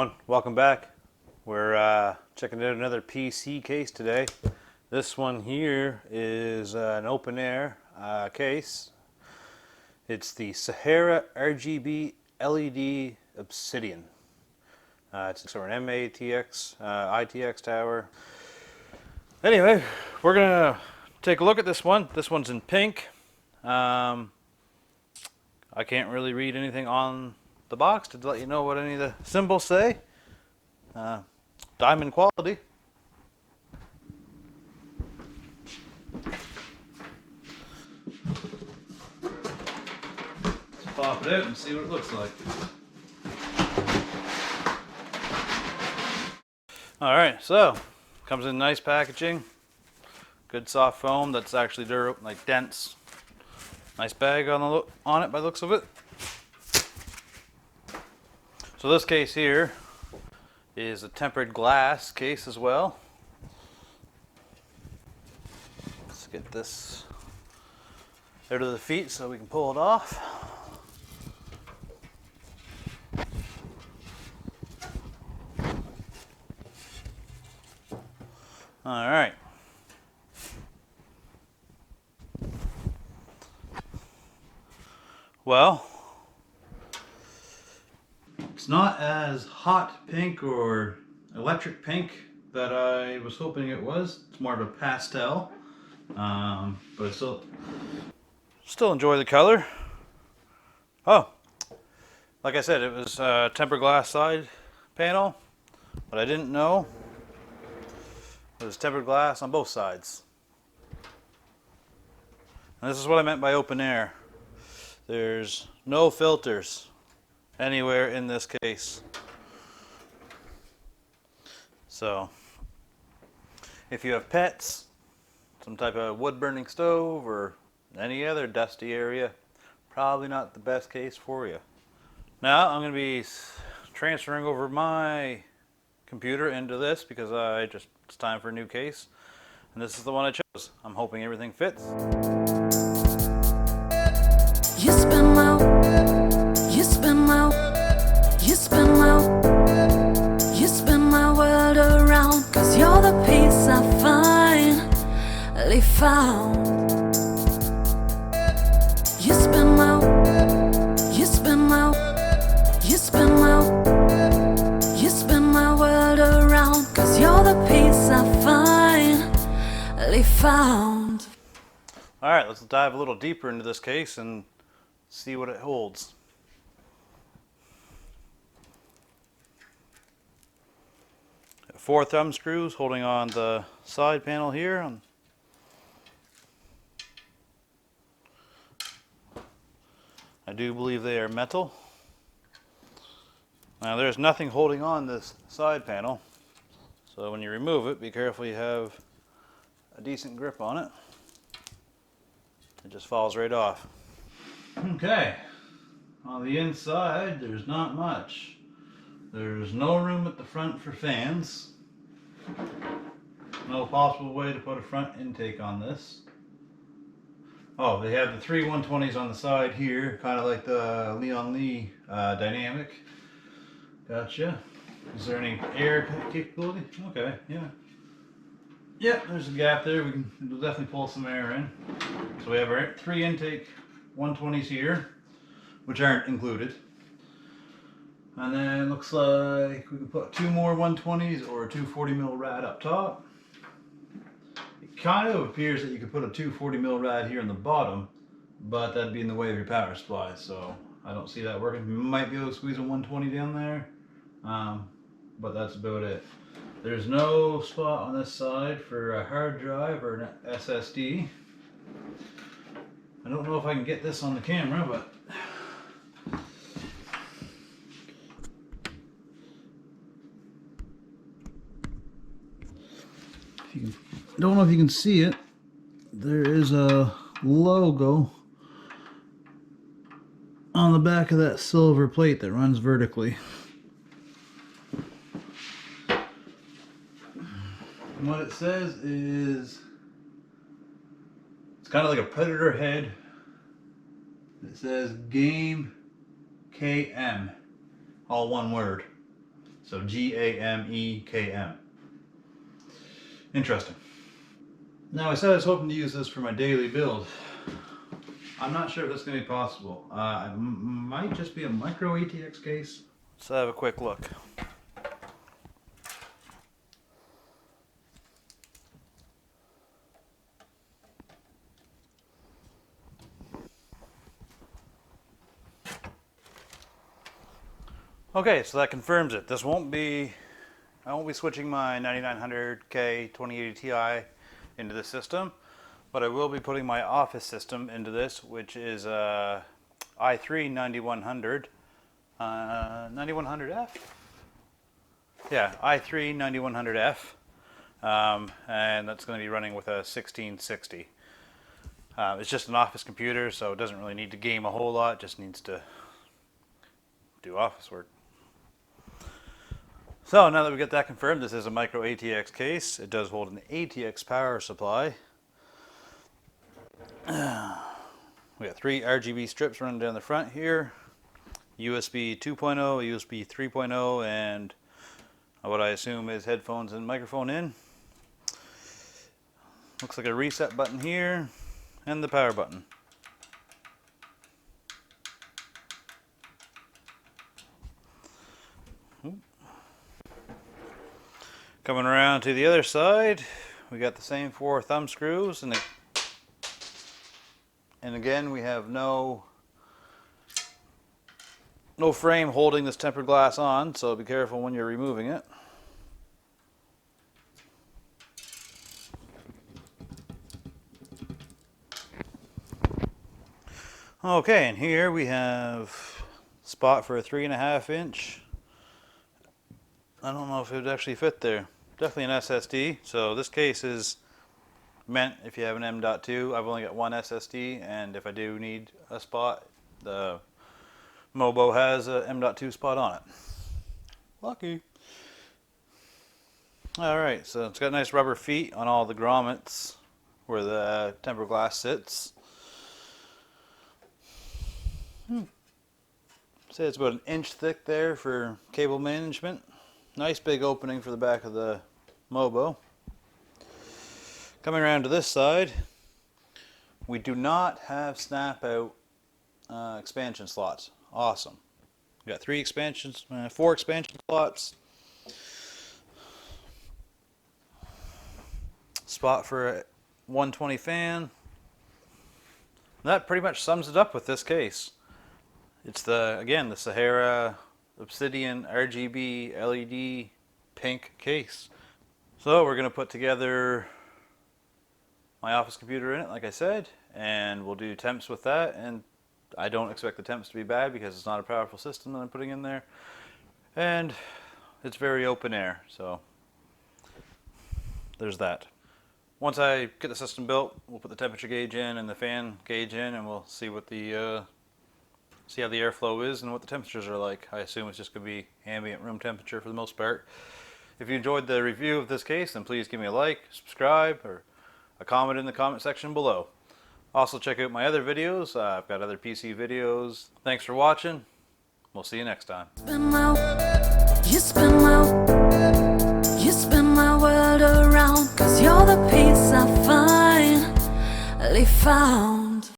everyone, welcome back. We're checking out another PC case today. This one here is an open air case. It's the Sahara RGB LED Obsidian. It's sort of an MATX ITX tower. Anyway, we're gonna take a look at this one. This one's in pink. I can't really read anything on the box to let you know what any of the symbols say. Diamond quality. Let's pop it out and see what it looks like. Alright, so comes in nice packaging. Good soft foam that's actually durable, like dense. Nice bag on it by the looks of it. So this case here is a tempered glass case as well. Let's get this out of the feet so we can pull it off. All right. Well, it's not as hot pink or electric pink that I was hoping it was. It's more of a pastel, but I still enjoy the color. Oh, like I said, it was a tempered glass side panel, but I didn't know it was tempered glass on both sides. And this is what I meant by open air. There's no filters anywhere in this case. So if you have pets, some type of wood burning stove, or any other dusty area, probably not the best case for you. Now I'm going to be transferring over my computer into this because it's time for a new case, and this is the one I chose. I'm hoping everything fits. You spin low, you spin low, you spin low, you spin my world around, 'cause you're the peace I finally found. You spin low, you spin low, you spin low, you spin my world around, 'cause you're the peace I finally found. Alright, let's dive a little deeper into this case and see what it holds. Got 4 thumb screws holding on the side panel here. I do believe they are metal. Now there's nothing holding on this side panel, so when you remove it, be careful you have a decent grip on it. It just falls right off. Okay, on the inside there's not much. There's no room at the front for fans. No possible way to put a front intake on this. Oh, they have the 3 120s on the side here, kind of like the Leon Lee dynamic. Gotcha. Is there any air capability? Okay, yeah. Yep, there's a gap there. We'll definitely pull some air in. So we have our 3 intake 120s here, which aren't included. And then looks like we can put 2 more 120s or a 240mm rad up top. It kind of appears that you could put a 240mm rad here in the bottom, but that'd be in the way of your power supply, so I don't see that working. You might be able to squeeze a 120 down there, but that's about it. There's no spot on this side for a hard drive or an SSD. I don't know if I can get this on the camera, but don't know if you can see it. There is a logo on the back of that silver plate that runs vertically. And what it says is, it's kind of like a predator head. It says Game KM, all one word. So GAMEKM. Interesting. Now I said I was hoping to use this for my daily build. I'm not sure if that's going to be possible. It might just be a micro ATX case. Let's have a quick look. Okay, so that confirms it. I won't be switching my 9900K 2080 Ti into the system, but I will be putting my office system into this, which is a i3 9100, 9100F? Yeah, i3 9100F, and that's going to be running with a 1660. It's just an office computer, so it doesn't really need to game a whole lot, it just needs to do office work. So now that we get that confirmed, this is a micro ATX case. It does hold an ATX power supply. We got 3 RGB strips running down the front here. USB 2.0, USB 3.0, and what I assume is headphones and microphone in. Looks like a reset button here, and the power button. Coming around to the other side, we got the same 4 thumb screws, and again we have no frame holding this tempered glass on, so be careful when you're removing it. Okay, and here we have a spot for a 3.5 inch. I don't know if it would actually fit there. Definitely an SSD. So this case is meant if you have an M.2. I've only got one SSD, and if I do need a spot, the Mobo has a M.2 spot on it. Lucky. Alright, so it's got nice rubber feet on all the grommets where the tempered glass sits. Say it's about an inch thick there for cable management. Nice big opening for the back of the Mobo. Coming around to this side, we do not have snap out expansion slots. Awesome. We got 4 expansion slots. Spot for a 120 fan. That pretty much sums it up with this case. It's again the Sahara Obsidian RGB LED pink case. So we're going to put together my office computer in it, like I said, and we'll do temps with that. And I don't expect the temps to be bad because it's not a powerful system that I'm putting in there, and it's very open air, so there's that. Once I get the system built, we'll put the temperature gauge in and the fan gauge in, and we'll see what see how the airflow is and what the temperatures are like. I assume it's just going to be ambient room temperature for the most part. If you enjoyed the review of this case, then please give me a like, subscribe, or a comment in the comment section below. Also check out my other videos. I've got other PC videos. Thanks for watching. We'll see you next time. You spin my world around, 'cause you're the peace I finally found.